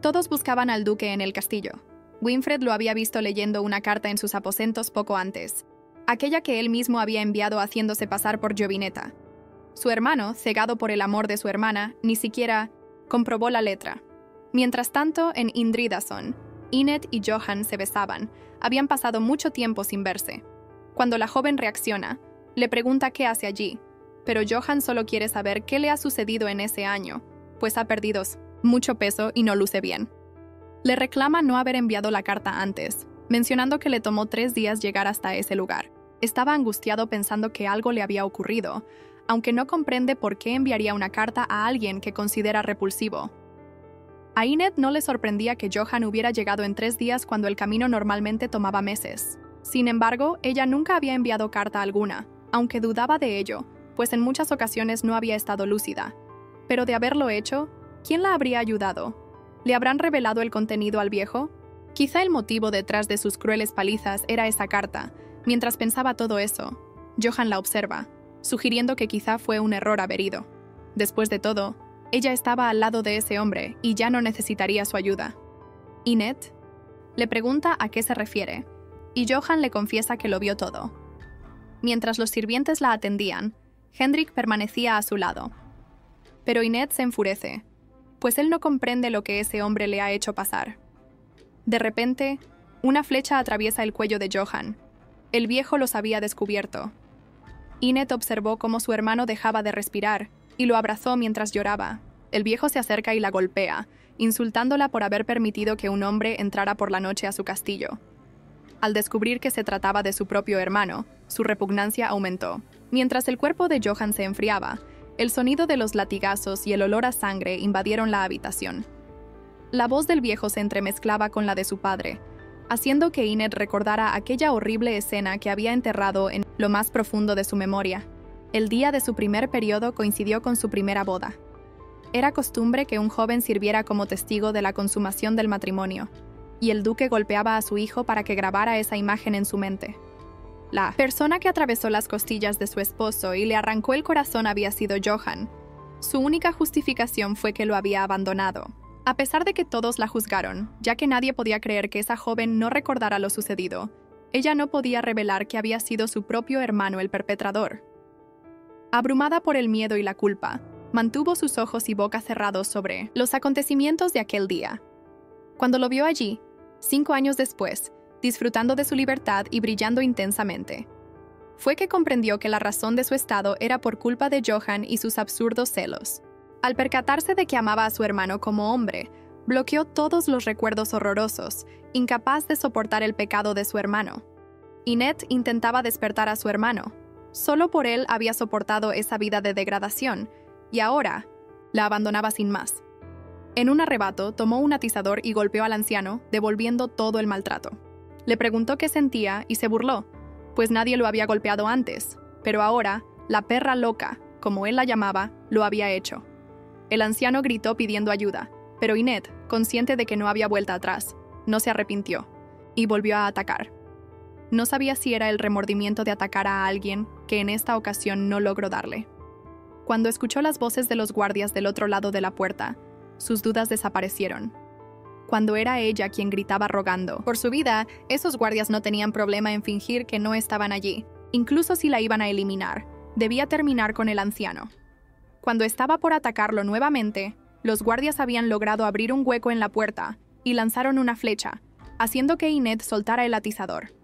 Todos buscaban al duque en el castillo. Winfred lo había visto leyendo una carta en sus aposentos poco antes, aquella que él mismo había enviado haciéndose pasar por Giovinetta. Su hermano, cegado por el amor de su hermana, ni siquiera comprobó la letra. Mientras tanto, en Indridason, Inet y Johan se besaban. Habían pasado mucho tiempo sin verse. Cuando la joven reacciona, le pregunta qué hace allí, pero Johan solo quiere saber qué le ha sucedido en ese año, pues ha perdido mucho peso y no luce bien. Le reclama no haber enviado la carta antes, mencionando que le tomó 3 días llegar hasta ese lugar. Estaba angustiado pensando que algo le había ocurrido, aunque no comprende por qué enviaría una carta a alguien que considera repulsivo. A Inet no le sorprendía que Johan hubiera llegado en 3 días cuando el camino normalmente tomaba meses. Sin embargo, ella nunca había enviado carta alguna, aunque dudaba de ello, pues en muchas ocasiones no había estado lúcida. Pero de haberlo hecho, ¿quién la habría ayudado? ¿Le habrán revelado el contenido al viejo? Quizá el motivo detrás de sus crueles palizas era esa carta. Mientras pensaba todo eso, Johan la observa, sugiriendo que quizá fue un error haber ido. Después de todo, ella estaba al lado de ese hombre y ya no necesitaría su ayuda. ¿Inet? Le pregunta a qué se refiere, y Johan le confiesa que lo vio todo. Mientras los sirvientes la atendían, Hendrik permanecía a su lado. Pero Inet se enfurece, pues él no comprende lo que ese hombre le ha hecho pasar. De repente, una flecha atraviesa el cuello de Johan. El viejo los había descubierto. Inet observó cómo su hermano dejaba de respirar y lo abrazó mientras lloraba. El viejo se acerca y la golpea, insultándola por haber permitido que un hombre entrara por la noche a su castillo. Al descubrir que se trataba de su propio hermano, su repugnancia aumentó. Mientras el cuerpo de Johan se enfriaba, el sonido de los latigazos y el olor a sangre invadieron la habitación. La voz del viejo se entremezclaba con la de su padre, haciendo que Inet recordara aquella horrible escena que había enterrado en lo más profundo de su memoria. El día de su primer periodo coincidió con su primera boda. Era costumbre que un joven sirviera como testigo de la consumación del matrimonio, y el duque golpeaba a su hijo para que grabara esa imagen en su mente. La persona que atravesó las costillas de su esposo y le arrancó el corazón había sido Johan. Su única justificación fue que lo había abandonado. A pesar de que todos la juzgaron, ya que nadie podía creer que esa joven no recordara lo sucedido, ella no podía revelar que había sido su propio hermano el perpetrador. Abrumada por el miedo y la culpa, mantuvo sus ojos y boca cerrados sobre los acontecimientos de aquel día. Cuando lo vio allí, 5 años después, disfrutando de su libertad y brillando intensamente, fue que comprendió que la razón de su estado era por culpa de Johan y sus absurdos celos. Al percatarse de que amaba a su hermano como hombre, bloqueó todos los recuerdos horrorosos, incapaz de soportar el pecado de su hermano. Inet intentaba despertar a su hermano. Solo por él había soportado esa vida de degradación, y ahora la abandonaba sin más. En un arrebato, tomó un atizador y golpeó al anciano, devolviendo todo el maltrato. Le preguntó qué sentía y se burló, pues nadie lo había golpeado antes, pero ahora, la perra loca, como él la llamaba, lo había hecho. El anciano gritó pidiendo ayuda, pero Inet, consciente de que no había vuelta atrás, no se arrepintió y volvió a atacar. No sabía si era el remordimiento de atacar a alguien que en esta ocasión no logró darle. Cuando escuchó las voces de los guardias del otro lado de la puerta, sus dudas desaparecieron. Cuando era ella quien gritaba rogando por su vida, esos guardias no tenían problema en fingir que no estaban allí. Incluso si la iban a eliminar, debía terminar con el anciano. Cuando estaba por atacarlo nuevamente, los guardias habían logrado abrir un hueco en la puerta y lanzaron una flecha, haciendo que Inet soltara el atizador.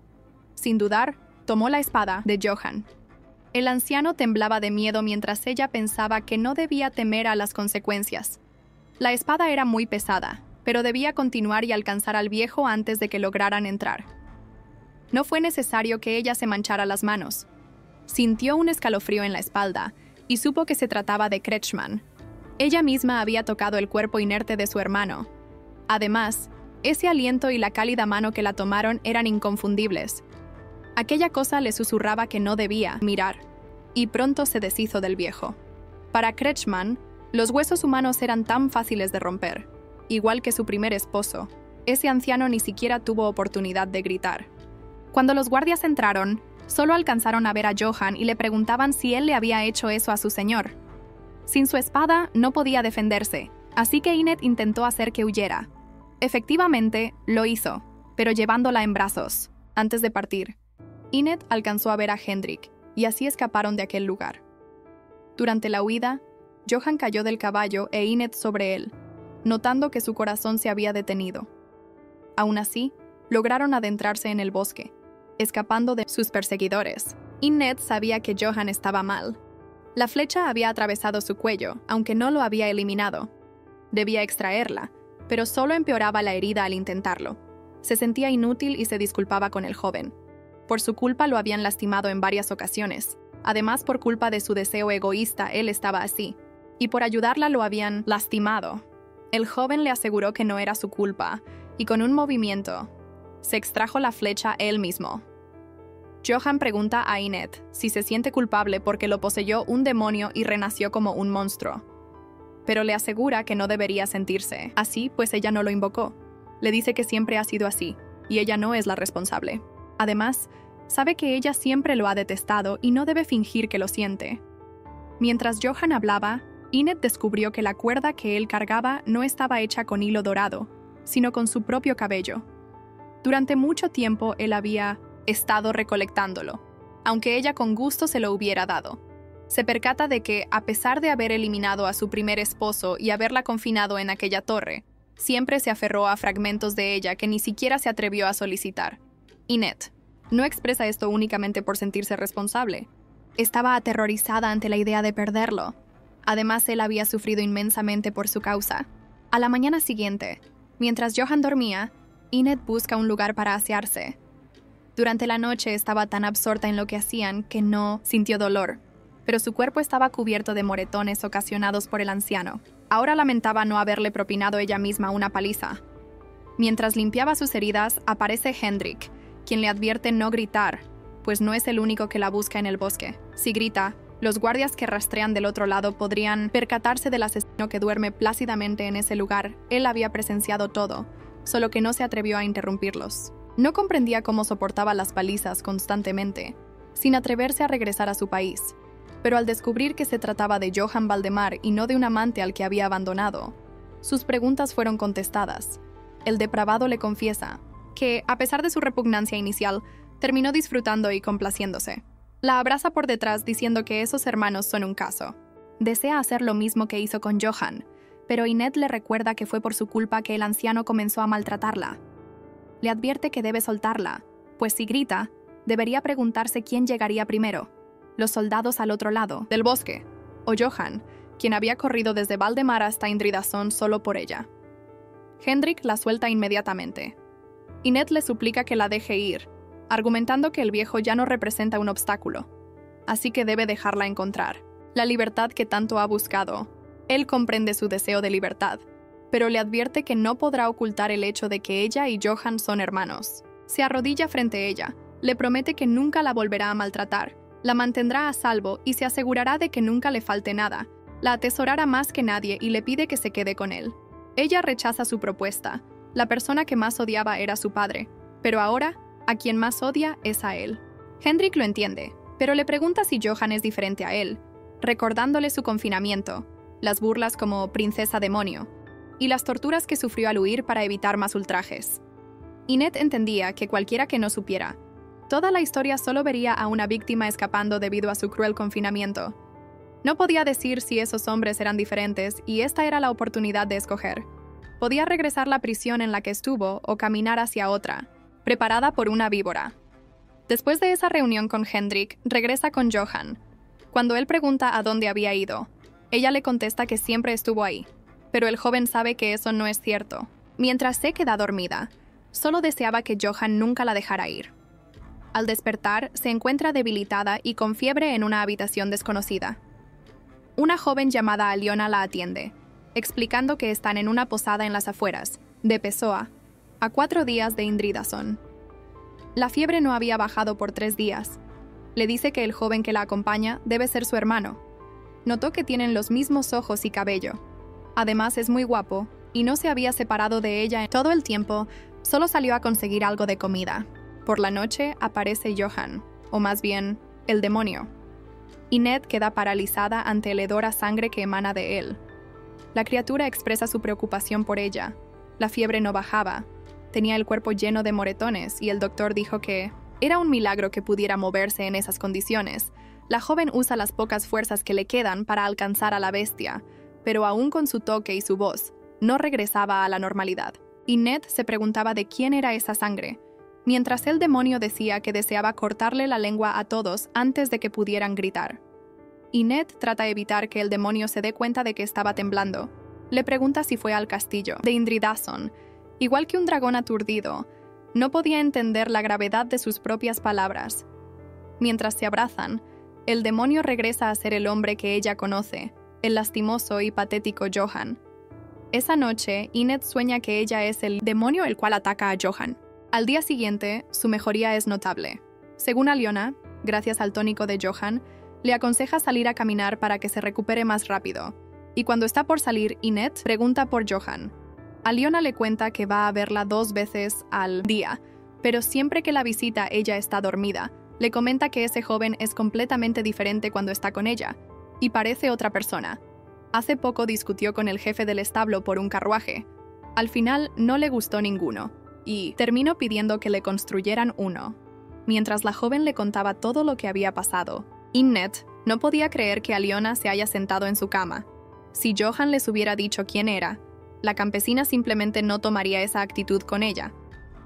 Sin dudar, tomó la espada de Johan. El anciano temblaba de miedo mientras ella pensaba que no debía temer a las consecuencias. La espada era muy pesada, pero debía continuar y alcanzar al viejo antes de que lograran entrar. No fue necesario que ella se manchara las manos. Sintió un escalofrío en la espalda y supo que se trataba de Kretschmann. Ella misma había tocado el cuerpo inerte de su hermano. Además, ese aliento y la cálida mano que la tomaron eran inconfundibles. Aquella cosa le susurraba que no debía mirar, y pronto se deshizo del viejo. Para Kretschmann, los huesos humanos eran tan fáciles de romper. Igual que su primer esposo, ese anciano ni siquiera tuvo oportunidad de gritar. Cuando los guardias entraron, solo alcanzaron a ver a Johan y le preguntaban si él le había hecho eso a su señor. Sin su espada, no podía defenderse, así que Inet intentó hacer que huyera, Efectivamente, lo hizo, pero llevándola en brazos. Antes de partir, Enid alcanzó a ver a Hendrik, y así escaparon de aquel lugar. Durante la huida, Johan cayó del caballo e Enid sobre él, notando que su corazón se había detenido. Aún así, lograron adentrarse en el bosque, escapando de sus perseguidores. Enid sabía que Johan estaba mal. La flecha había atravesado su cuello, aunque no lo había eliminado. Debía extraerla, pero solo empeoraba la herida al intentarlo. Se sentía inútil y se disculpaba con el joven. Por su culpa lo habían lastimado en varias ocasiones. Además, por culpa de su deseo egoísta, él estaba así. Y por ayudarla lo habían lastimado. El joven le aseguró que no era su culpa, y con un movimiento, se extrajo la flecha él mismo. Johan pregunta a Enid si se siente culpable porque lo poseyó un demonio y renació como un monstruo. Pero le asegura que no debería sentirse así, pues ella no lo invocó. Le dice que siempre ha sido así, y ella no es la responsable. Además, sabe que ella siempre lo ha detestado y no debe fingir que lo siente. Mientras Johan hablaba, Enid descubrió que la cuerda que él cargaba no estaba hecha con hilo dorado, sino con su propio cabello. Durante mucho tiempo él había estado recolectándolo, aunque ella con gusto se lo hubiera dado. Se percata de que, a pesar de haber eliminado a su primer esposo y haberla confinado en aquella torre, siempre se aferró a fragmentos de ella que ni siquiera se atrevió a solicitar. Enid no expresa esto únicamente por sentirse responsable. Estaba aterrorizada ante la idea de perderlo. Además, él había sufrido inmensamente por su causa. A la mañana siguiente, mientras Johan dormía, Enid busca un lugar para asearse. Durante la noche estaba tan absorta en lo que hacían que no sintió dolor, pero su cuerpo estaba cubierto de moretones ocasionados por el anciano. Ahora lamentaba no haberle propinado ella misma una paliza. Mientras limpiaba sus heridas, aparece Hendrik, quien le advierte no gritar, pues no es el único que la busca en el bosque. Si grita, los guardias que rastrean del otro lado podrían percatarse del asesino que duerme plácidamente en ese lugar. Él había presenciado todo, solo que no se atrevió a interrumpirlos. No comprendía cómo soportaba las palizas constantemente, sin atreverse a regresar a su país. Pero al descubrir que se trataba de Johan Valdemar y no de un amante al que había abandonado, sus preguntas fueron contestadas. El depravado le confiesa que, a pesar de su repugnancia inicial, terminó disfrutando y complaciéndose. La abraza por detrás diciendo que esos hermanos son un caso. Desea hacer lo mismo que hizo con Johan, pero Enid le recuerda que fue por su culpa que el anciano comenzó a maltratarla. Le advierte que debe soltarla, pues si grita, debería preguntarse quién llegaría primero, los soldados al otro lado del bosque, o Johan, quien había corrido desde Valdemar hasta Indridazón solo por ella. Hendrik la suelta inmediatamente. Enid le suplica que la deje ir, argumentando que el viejo ya no representa un obstáculo, así que debe dejarla encontrar la libertad que tanto ha buscado. Él comprende su deseo de libertad, pero le advierte que no podrá ocultar el hecho de que ella y Johan son hermanos. Se arrodilla frente a ella, le promete que nunca la volverá a maltratar, la mantendrá a salvo y se asegurará de que nunca le falte nada, la atesorará más que nadie y le pide que se quede con él. Ella rechaza su propuesta. La persona que más odiaba era su padre, pero ahora, a quien más odia es a él. Hendrik lo entiende, pero le pregunta si Johan es diferente a él, recordándole su confinamiento, las burlas como princesa demonio, y las torturas que sufrió al huir para evitar más ultrajes. Enid entendía que cualquiera que no supiera, toda la historia solo vería a una víctima escapando debido a su cruel confinamiento. No podía decir si esos hombres eran diferentes y esta era la oportunidad de escoger. Podía regresar a la prisión en la que estuvo o caminar hacia otra, preparada por una víbora. Después de esa reunión con Hendrik, regresa con Johan. Cuando él pregunta a dónde había ido, ella le contesta que siempre estuvo ahí, pero el joven sabe que eso no es cierto. Mientras se queda dormida, solo deseaba que Johan nunca la dejara ir. Al despertar, se encuentra debilitada y con fiebre en una habitación desconocida. Una joven llamada Aliona la atiende, explicando que están en una posada en las afueras, de Pessoa, a 4 días de Indridazón. La fiebre no había bajado por 3 días. Le dice que el joven que la acompaña debe ser su hermano. Notó que tienen los mismos ojos y cabello. Además es muy guapo, y no se había separado de ella en todo el tiempo, solo salió a conseguir algo de comida. Por la noche aparece Johan, o más bien, el demonio. Enid queda paralizada ante el hedor a sangre que emana de él. La criatura expresa su preocupación por ella. La fiebre no bajaba. Tenía el cuerpo lleno de moretones y el doctor dijo que era un milagro que pudiera moverse en esas condiciones. La joven usa las pocas fuerzas que le quedan para alcanzar a la bestia, pero aún con su toque y su voz, no regresaba a la normalidad. Y Ned se preguntaba de quién era esa sangre, mientras el demonio decía que deseaba cortarle la lengua a todos antes de que pudieran gritar. Y Ned trata de evitar que el demonio se dé cuenta de que estaba temblando. Le pregunta si fue al castillo de Indridason. Igual que un dragón aturdido, no podía entender la gravedad de sus propias palabras. Mientras se abrazan, el demonio regresa a ser el hombre que ella conoce, el lastimoso y patético Johan. Esa noche, Enid sueña que ella es el demonio el cual ataca a Johan. Al día siguiente, su mejoría es notable. Según Aliona, gracias al tónico de Johan, le aconseja salir a caminar para que se recupere más rápido. Y cuando está por salir, Enid pregunta por Johan. Aliona le cuenta que va a verla 2 veces al día, pero siempre que la visita ella está dormida. Le comenta que ese joven es completamente diferente cuando está con ella, y parece otra persona. Hace poco discutió con el jefe del establo por un carruaje. Al final no le gustó ninguno, y terminó pidiendo que le construyeran uno. Mientras la joven le contaba todo lo que había pasado, Enid no podía creer que Aliona se haya sentado en su cama. Si Johan les hubiera dicho quién era, la campesina simplemente no tomaría esa actitud con ella.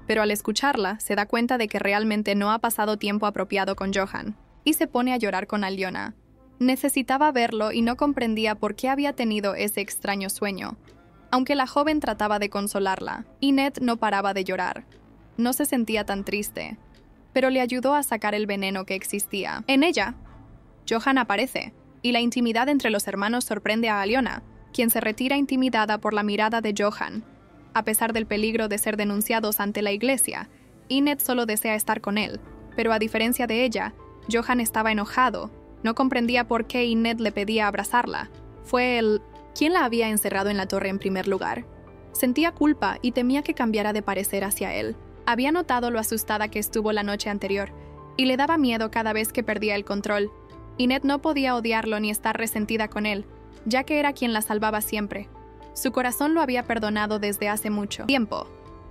Pero al escucharla, se da cuenta de que realmente no ha pasado tiempo apropiado con Johan, y se pone a llorar con Aliona. Necesitaba verlo y no comprendía por qué había tenido ese extraño sueño. Aunque la joven trataba de consolarla, Enid no paraba de llorar. No se sentía tan triste, pero le ayudó a sacar el veneno que existía en ella. Johan aparece, y la intimidad entre los hermanos sorprende a Aliona, quien se retira intimidada por la mirada de Johan. A pesar del peligro de ser denunciados ante la iglesia, Enid solo desea estar con él, pero a diferencia de ella, Johan estaba enojado. No comprendía por qué Enid le pedía abrazarla. Fue él quien la había encerrado en la torre en primer lugar. Sentía culpa y temía que cambiara de parecer hacia él. Había notado lo asustada que estuvo la noche anterior, y le daba miedo cada vez que perdía el control. Enid no podía odiarlo ni estar resentida con él, ya que era quien la salvaba siempre. Su corazón lo había perdonado desde hace mucho tiempo.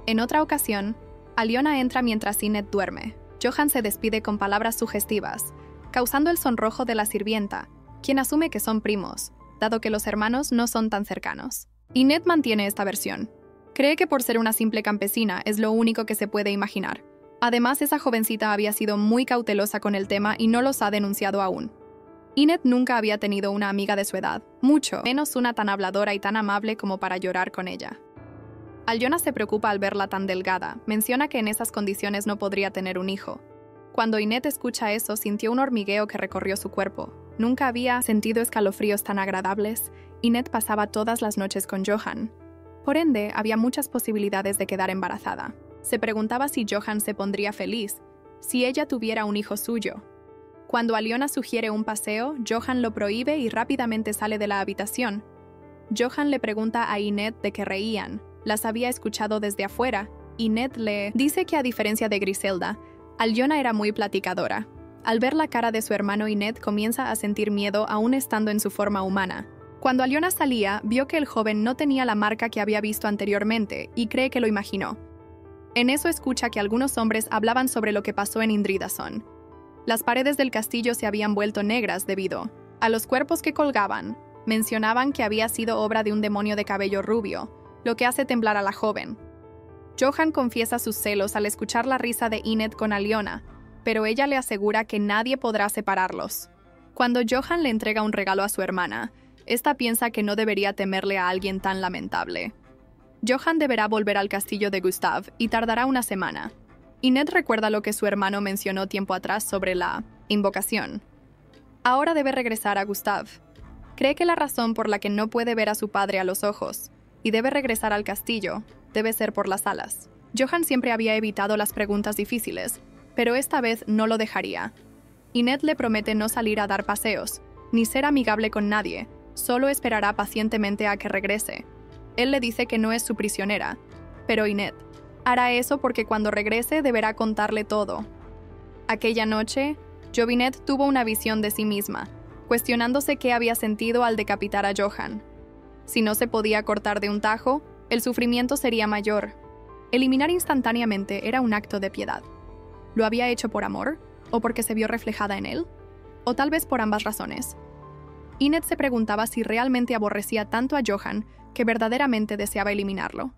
En otra ocasión, Aliona entra mientras Enid duerme. Johan se despide con palabras sugestivas, causando el sonrojo de la sirvienta, quien asume que son primos, dado que los hermanos no son tan cercanos. Enid mantiene esta versión. Cree que por ser una simple campesina es lo único que se puede imaginar. Además, esa jovencita había sido muy cautelosa con el tema y no los ha denunciado aún. Enid nunca había tenido una amiga de su edad, mucho menos una tan habladora y tan amable como para llorar con ella. Aliona se preocupa al verla tan delgada, menciona que en esas condiciones no podría tener un hijo. Cuando Enid escucha eso, sintió un hormigueo que recorrió su cuerpo. Nunca había sentido escalofríos tan agradables. Enid pasaba todas las noches con Johan. Por ende, había muchas posibilidades de quedar embarazada. Se preguntaba si Johan se pondría feliz, si ella tuviera un hijo suyo. Cuando Aliona sugiere un paseo, Johan lo prohíbe y rápidamente sale de la habitación. Johan le pregunta a Enid de qué reían. Las había escuchado desde afuera. Enid le dice que a diferencia de Griselda, Aliona era muy platicadora. Al ver la cara de su hermano, Enid comienza a sentir miedo aún estando en su forma humana. Cuando Aliona salía, vio que el joven no tenía la marca que había visto anteriormente y cree que lo imaginó. En eso escucha que algunos hombres hablaban sobre lo que pasó en Indridason. Las paredes del castillo se habían vuelto negras debido a los cuerpos que colgaban. Mencionaban que había sido obra de un demonio de cabello rubio, lo que hace temblar a la joven. Johan confiesa sus celos al escuchar la risa de Enid con Aliona, pero ella le asegura que nadie podrá separarlos. Cuando Johan le entrega un regalo a su hermana, esta piensa que no debería temerle a alguien tan lamentable. Johan deberá volver al castillo de Gustav y tardará una semana. Enid recuerda lo que su hermano mencionó tiempo atrás sobre la invocación. Ahora debe regresar a Gustav. Cree que la razón por la que no puede ver a su padre a los ojos y debe regresar al castillo debe ser por las alas. Johan siempre había evitado las preguntas difíciles, pero esta vez no lo dejaría. Enid le promete no salir a dar paseos, ni ser amigable con nadie, solo esperará pacientemente a que regrese. Él le dice que no es su prisionera, pero Enid hará eso porque cuando regrese deberá contarle todo. Aquella noche, Jovinet tuvo una visión de sí misma, cuestionándose qué había sentido al decapitar a Johan. Si no se podía cortar de un tajo, el sufrimiento sería mayor. Eliminar instantáneamente era un acto de piedad. ¿Lo había hecho por amor? ¿O porque se vio reflejada en él? ¿O tal vez por ambas razones? Enid se preguntaba si realmente aborrecía tanto a Johan que verdaderamente deseaba eliminarlo.